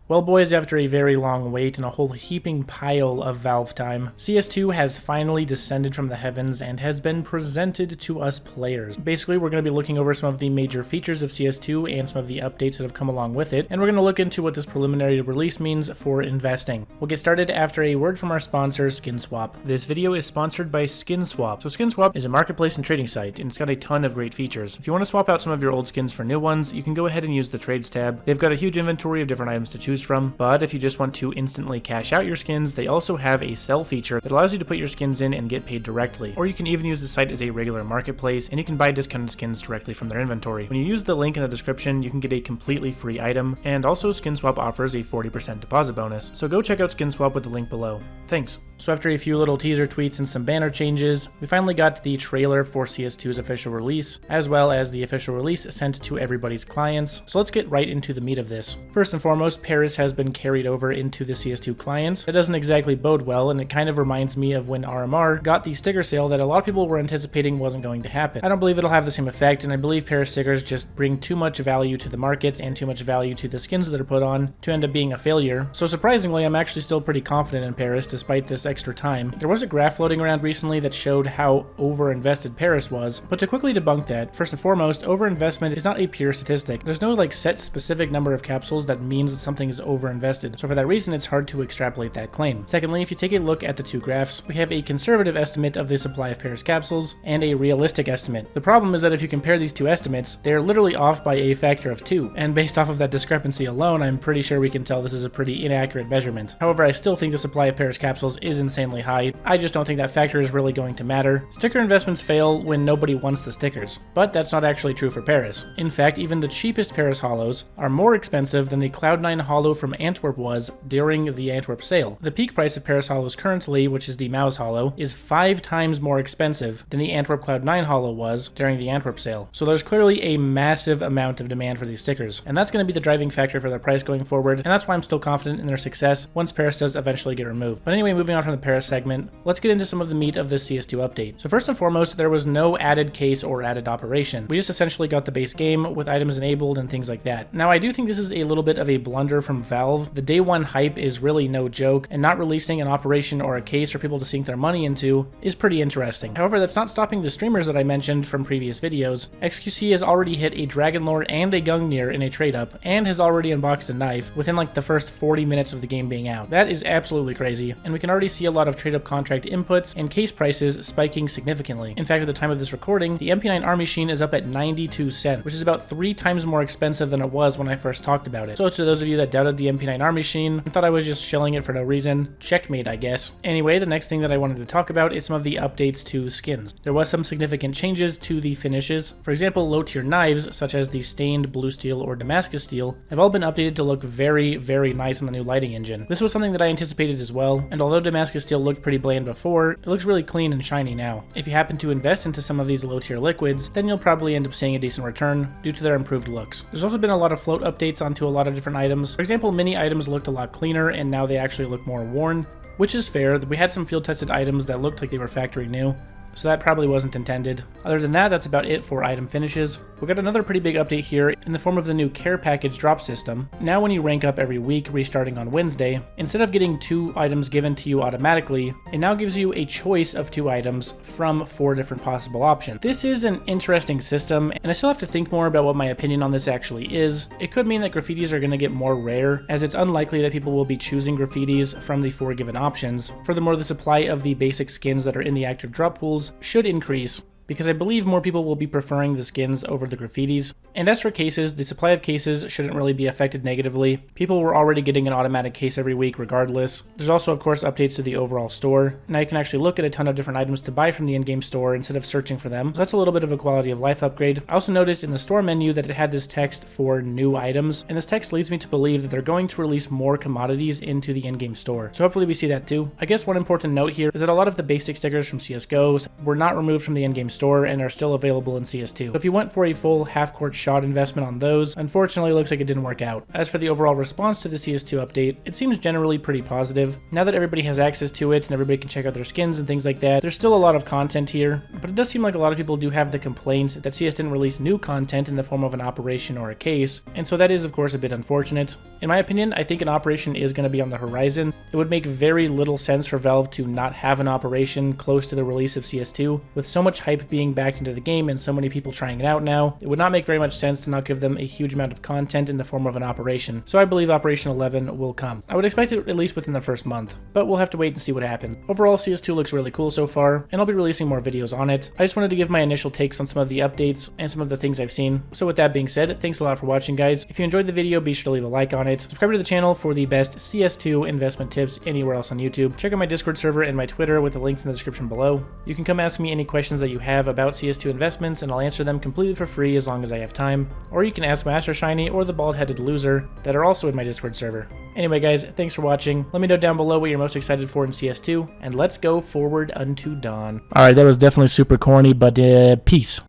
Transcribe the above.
Well boys, after a very long wait and a whole heaping pile of Valve time, CS2 has finally descended from the heavens and has been presented to us players. Basically, we're going to be looking over some of the major features of CS2 and some of the updates that have come along with it, and we're going to look into what this preliminary release means for investing. We'll get started after a word from our sponsor, SkinSwap. This video is sponsored by SkinSwap. So SkinSwap is a marketplace and trading site, and it's got a ton of great features. If you want to swap out some of your old skins for new ones, you can go ahead and use the Trades tab. They've got a huge inventory of different items to choose from, but if you just want to instantly cash out your skins, they also have a sell feature that allows you to put your skins in and get paid directly. Or you can even use the site as a regular marketplace, and you can buy discounted skins directly from their inventory. When you use the link in the description, you can get a completely free item, and also SkinSwap offers a 40% deposit bonus. So go check out SkinSwap with the link below. Thanks. So after a few little teaser tweets and some banner changes, we finally got the trailer for CS2's official release, as well as the official release sent to everybody's clients. So let's get right into the meat of this. First and foremost, Paris has been carried over into the CS2 clients. That doesn't exactly bode well, and it kind of reminds me of when RMR got the sticker sale that a lot of people were anticipating wasn't going to happen. I don't believe it'll have the same effect, and I believe Paris stickers just bring too much value to the market and too much value to the skins that are put on to end up being a failure. So surprisingly, I'm actually still pretty confident in Paris despite this extra time. There was a graph floating around recently that showed how over-invested Paris was, but to quickly debunk that, first and foremost, over-investment is not a pure statistic. There's no set specific number of capsules that means that something is over-invested, so for that reason it's hard to extrapolate that claim. Secondly, if you take a look at the two graphs, we have a conservative estimate of the supply of Paris capsules and a realistic estimate. The problem is that if you compare these two estimates, they're literally off by a factor of 2, and based off of that discrepancy alone, I'm pretty sure we can tell this is a pretty inaccurate measurement. However, I still think the supply of Paris capsules is insanely high. I just don't think that factor is really going to matter. Sticker investments fail when nobody wants the stickers, but that's not actually true for Paris. In fact, even the cheapest Paris holos are more expensive than the Cloud9 holo from Antwerp was during the Antwerp sale. The peak price of Paris holos currently, which is the Mouse holo, is 5 times more expensive than the Antwerp Cloud9 holo was during the Antwerp sale. So there's clearly a massive amount of demand for these stickers, and that's going to be the driving factor for their price going forward, and that's why I'm still confident in their success once Paris does eventually get removed. But anyway, moving on from the Paris segment, let's get into some of the meat of this CS2 update. So first and foremost, there was no added case or added operation. We just essentially got the base game with items enabled and things like that. Now I do think this is a little bit of a blunder from Valve. The day one hype is really no joke, and not releasing an operation or a case for people to sink their money into is pretty interesting. However, that's not stopping the streamers that I mentioned from previous videos. XQC has already hit a Dragon Lore and a Gungnir in a trade up, and has already unboxed a knife within the first 40 minutes of the game being out. That is absolutely crazy, and we can already see a lot of trade up contract inputs and case prices spiking significantly. In fact, at the time of this recording, the MP9 Army Sheen is up at 92 cents, which is about 3 times more expensive than it was when I first talked about it. So to those of you that doubted the MP9 Army Sheen and thought I was just shilling it for no reason, checkmate, I guess. Anyway, the next thing that I wanted to talk about is some of the updates to skins. There was some significant changes to the finishes. For example, low tier knives, such as the stained blue steel or Damascus steel, have all been updated to look very, very nice on the new lighting engine. This was something that I anticipated as well, and although Damascus steel looked pretty bland before, it looks really clean and shiny now. If you happen to invest into some of these low tier liquids, then you'll probably end up seeing a decent return due to their improved looks. There's also been a lot of float updates onto a lot of different items. For example, mini items looked a lot cleaner, and now they actually look more worn, which is fair. We had some field tested items that looked like they were factory new, so that probably wasn't intended. Other than that, that's about it for item finishes. We got another pretty big update here in the form of the new care package drop system. Now when you rank up every week, restarting on Wednesday, instead of getting 2 items given to you automatically, it now gives you a choice of 2 items from 4 different possible options. This is an interesting system, and I still have to think more about what my opinion on this actually is. It could mean that graffitis are going to get more rare, as it's unlikely that people will be choosing graffitis from the 4 given options. Furthermore, the supply of the basic skins that are in the active drop pools should increase, because I believe more people will be preferring the skins over the graffitis. And as for cases, the supply of cases shouldn't really be affected negatively. People were already getting an automatic case every week regardless. There's also of course updates to the overall store. Now you can actually look at a ton of different items to buy from the in-game store instead of searching for them. So that's a little bit of a quality of life upgrade. I also noticed in the store menu that it had this text for new items, and this text leads me to believe that they're going to release more commodities into the in-game store. So hopefully we see that too. I guess one important note here is that a lot of the basic stickers from CSGO were not removed from the in-game store and are still available in CS2. So if you went for a full half-court shot investment on those, unfortunately it looks like it didn't work out. As for the overall response to the CS2 update, it seems generally pretty positive. Now that everybody has access to it and everybody can check out their skins and things like that, there's still a lot of content here, but it does seem like a lot of people do have the complaints that CS didn't release new content in the form of an operation or a case, and so that is of course a bit unfortunate. In my opinion, I think an operation is going to be on the horizon. It would make very little sense for Valve to not have an operation close to the release of CS2. With so much hype being backed into the game and so many people trying it out now, it would not make very much sense to not give them a huge amount of content in the form of an operation. So I believe Operation 11 will come. I would expect it at least within the first month, but we'll have to wait and see what happens. Overall, CS2 looks really cool so far, and I'll be releasing more videos on it. I just wanted to give my initial takes on some of the updates and some of the things I've seen. So with that being said, thanks a lot for watching, guys. If you enjoyed the video, be sure to leave a like on it. Subscribe to the channel for the best CS2 investment tips anywhere else on YouTube. Check out my Discord server and my Twitter with the links in the description below. You can come ask me any questions that you have about CS2 investments, and I'll answer them completely for free as long as I have time. Or you can ask Master Shiny or the Bald-Headed Loser that are also in my Discord server. Anyway, guys, thanks for watching. Let me know down below what you're most excited for in CS2, and let's go forward unto dawn. Alright, that was definitely super corny, but peace.